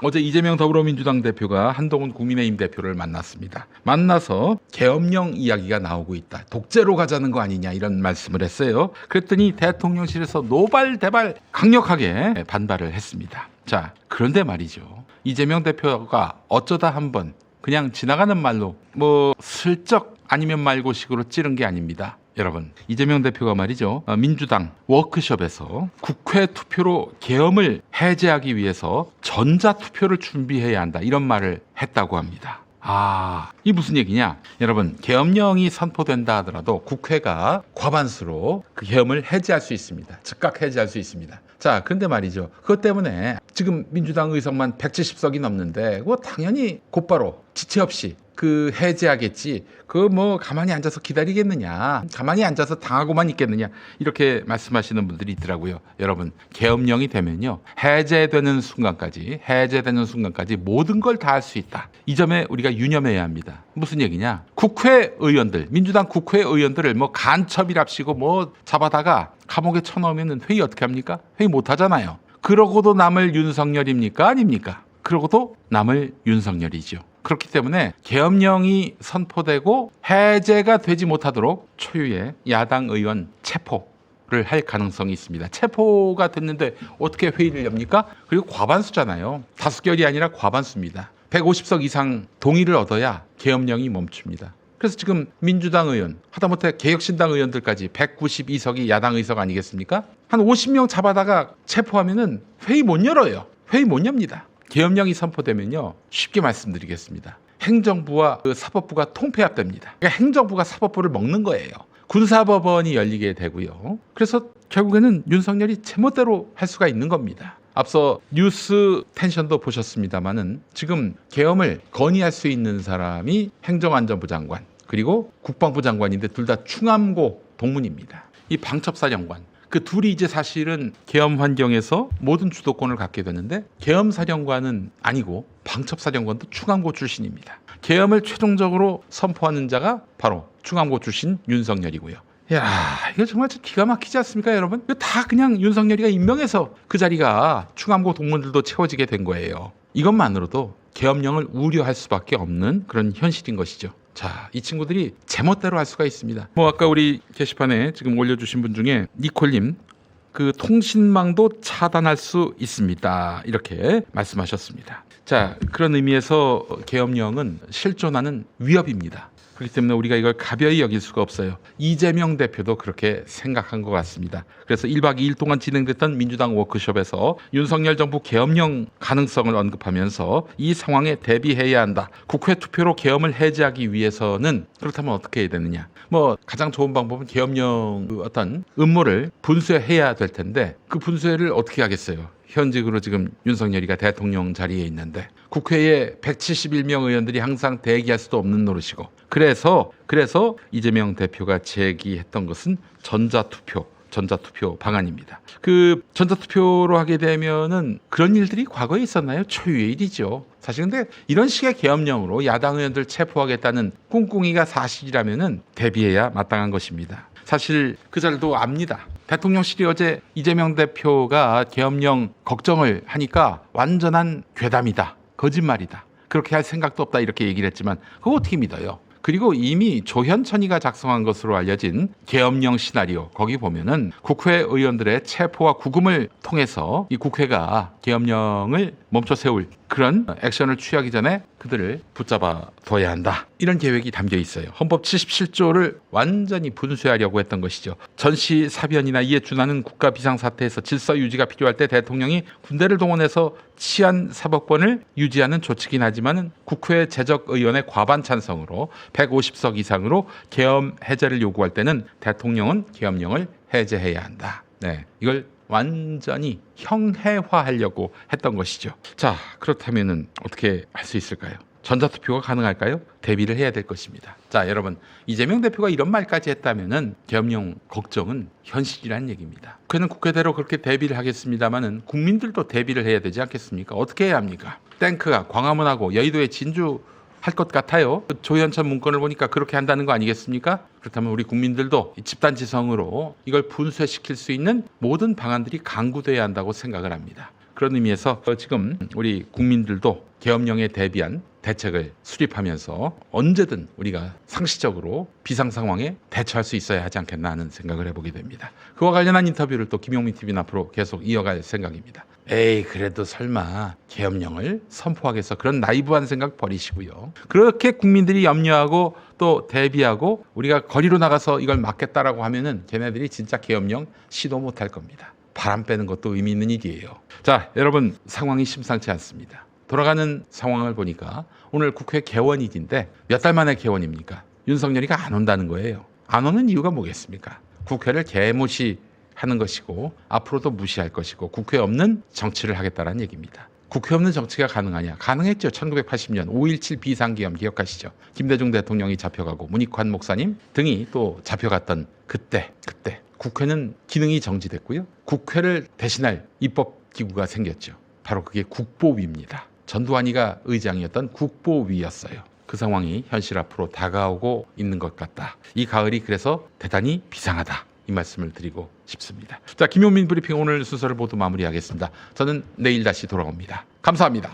어제 이재명 더불어민주당 대표가 한동훈 국민의힘 대표를 만났습니다. 만나서 계엄령 이야기가 나오고 있다. 독재로 가자는 거 아니냐 이런 말씀을 했어요. 그랬더니 대통령실에서 노발대발 강력하게 반발을 했습니다. 자, 그런데 말이죠. 이재명 대표가 어쩌다 한번 그냥 지나가는 말로 슬쩍 아니면 말고식으로 찌른 게 아닙니다. 여러분, 이재명 대표가 말이죠. 민주당 워크숍에서 국회 투표로 계엄을 해제하기 위해서 전자투표를 준비해야 한다. 이런 말을 했다고 합니다. 이 무슨 얘기냐? 여러분, 계엄령이 선포된다 하더라도 국회가 과반수로 그 계엄을 해제할 수 있습니다. 즉각 해제할 수 있습니다. 자, 그런데 말이죠. 그것 때문에 지금 민주당 의석만 170석이 넘는데 그거 당연히 곧바로 지체 없이 해제하겠지. 가만히 앉아서 기다리겠느냐. 가만히 앉아서 당하고만 있겠느냐. 이렇게 말씀하시는 분들이 있더라고요. 여러분, 계엄령이 되면요. 해제되는 순간까지 모든 걸 다 할 수 있다. 이 점에 우리가 유념해야 합니다. 무슨 얘기냐? 국회의원들, 민주당 국회의원들을 간첩이랍시고 잡아다가 감옥에 쳐넣으면 회의 어떻게 합니까? 회의 못 하잖아요. 그러고도 남을 윤석열입니까? 아닙니까? 그러고도 남을 윤석열이죠. 그렇기 때문에 계엄령이 선포되고 해제가 되지 못하도록 초유의 야당 의원 체포를 할 가능성이 있습니다. 체포가 됐는데 어떻게 회의를 엽니까? 그리고 과반수잖아요. 다수결이 아니라 과반수입니다. 150석 이상 동의를 얻어야 계엄령이 멈춥니다. 그래서 지금 민주당 의원, 하다못해 개혁신당 의원들까지 192석이 야당 의석 아니겠습니까? 한 50명 잡아다가 체포하면은 회의 못 열어요. 회의 못 엽니다. 계엄령이 선포되면요. 쉽게 말씀드리겠습니다. 행정부와 사법부가 통폐합됩니다. 그러니까 행정부가 사법부를 먹는 거예요. 군사법원이 열리게 되고요. 그래서 결국에는 윤석열이 제멋대로 할 수가 있는 겁니다. 앞서 뉴스 텐션도 보셨습니다마는 지금 계엄을 건의할 수 있는 사람이 행정안전부 장관 그리고 국방부 장관인데 둘 다 충암고 동문입니다. 이 방첩사령관. 그 둘이 이제 사실은 계엄 환경에서 모든 주도권을 갖게 되는데 계엄사령관은 아니고 방첩사령관도 충암고 출신입니다. 계엄을 최종적으로 선포하는 자가 바로 충암고 출신 윤석열이고요. 이거 정말 기가 막히지 않습니까, 여러분? 이거 다 그냥 윤석열이가 임명해서 그 자리가 충암고 동문들도 채워지게 된 거예요. 이것만으로도 계엄령을 우려할 수밖에 없는 그런 현실인 것이죠. 자, 이 친구들이 제멋대로 할 수가 있습니다. 아까 우리 게시판에 지금 올려주신 분 중에 니콜님, 통신망도 차단할 수 있습니다. 이렇게 말씀하셨습니다. 자, 그런 의미에서 계엄령은 실존하는 위협입니다. 그렇기 때문에 우리가 이걸 가벼이 여길 수가 없어요. 이재명 대표도 그렇게 생각한 것 같습니다. 그래서 1박 2일 동안 진행됐던 민주당 워크숍에서 윤석열 정부 계엄령 가능성을 언급하면서 이 상황에 대비해야 한다. 국회 투표로 계엄을 해제하기 위해서는 그렇다면 어떻게 해야 되느냐. 가장 좋은 방법은 계엄령 어떤 음모를 분쇄해야 될 텐데 그 분쇄를 어떻게 하겠어요. 현직으로 지금 윤석열이가 대통령 자리에 있는데 국회에 171명 의원들이 항상 대기할 수도 없는 노릇이고 그래서 이재명 대표가 제기했던 것은 전자투표 방안입니다. 전자투표로 하게 되면은 그런 일들이 과거에 있었나요? 초유의 일이죠. 사실 근데 이런 식의 계엄령으로 야당 의원들 체포하겠다는 꿍꿍이가 사실이라면은 대비해야 마땅한 것입니다. 사실 그 자리도 압니다. 대통령실이 어제 이재명 대표가 계엄령 걱정을 하니까 완전한 괴담이다. 거짓말이다. 그렇게 할 생각도 없다. 이렇게 얘기를 했지만 그거 어떻게 믿어요? 그리고 이미 조현천이가 작성한 것으로 알려진 계엄령 시나리오 거기 보면은 국회의원들의 체포와 구금을 통해서 이 국회가 계엄령을 멈춰 세울 그런 액션을 취하기 전에 그들을 붙잡아 둬야 한다. 이런 계획이 담겨 있어요. 헌법 77조를 완전히 분쇄하려고 했던 것이죠. 전시 사변이나 이에 준하는 국가 비상사태에서 질서 유지가 필요할 때 대통령이 군대를 동원해서 치안 사법권을 유지하는 조치긴 하지만 국회 제적의원의 과반 찬성으로 150석 이상으로 계엄 해제를 요구할 때는 대통령은 계엄령을 해제해야 한다. 이걸 완전히 형해화하려고 했던 것이죠. 자, 그렇다면은 어떻게 할 수 있을까요? 전자투표가 가능할까요? 대비를 해야 될 것입니다. 자, 여러분, 이재명 대표가 이런 말까지 했다면은 계엄령 걱정은 현실이라는 얘기입니다. 국회는 국회대로 그렇게 대비를 하겠습니다만은 국민들도 대비를 해야 되지 않겠습니까? 어떻게 해야 합니까? 탱크가 광화문하고 여의도에 진주 할 것 같아요. 조현천 문건을 보니까 그렇게 한다는 거 아니겠습니까? 그렇다면 우리 국민들도 집단지성으로 이걸 분쇄시킬 수 있는 모든 방안들이 강구돼야 한다고 생각을 합니다. 그런 의미에서 지금 우리 국민들도 계엄령에 대비한 대책을 수립하면서 언제든 우리가 상시적으로 비상 상황에 대처할 수 있어야 하지 않겠나 하는 생각을 해보게 됩니다. 그와 관련한 인터뷰를 또 김용민 TV는 앞으로 계속 이어갈 생각입니다. 에이 그래도 설마 계엄령을 선포하겠어, 그런 나이브한 생각 버리시고요. 그렇게 국민들이 염려하고 또 대비하고 우리가 거리로 나가서 이걸 막겠다라고 하면은 걔네들이 진짜 계엄령 시도 못할 겁니다. 바람 빼는 것도 의미 있는 일이에요. 자, 여러분, 상황이 심상치 않습니다. 돌아가는 상황을 보니까 오늘 국회 개원일인데 몇 달 만에 개원입니까? 윤석열이가 안 온다는 거예요. 안 오는 이유가 뭐겠습니까? 국회를 개무시하는 것이고 앞으로도 무시할 것이고 국회 없는 정치를 하겠다는 얘기입니다. 국회 없는 정치가 가능하냐? 가능했죠. 1980년 5.17 비상기엄 기억하시죠? 김대중 대통령이 잡혀가고 문익환 목사님 등이 또 잡혀갔던 그때 국회는 기능이 정지됐고요. 국회를 대신할 입법기구가 생겼죠. 바로 그게 국보위입니다. 전두환이가 의장이었던 국보위였어요. 그 상황이 현실 앞으로 다가오고 있는 것 같다. 이 가을이 그래서 대단히 비상하다. 이 말씀을 드리고 싶습니다. 자, 김용민 브리핑 오늘 순서를 모두 마무리하겠습니다. 저는 내일 다시 돌아옵니다. 감사합니다.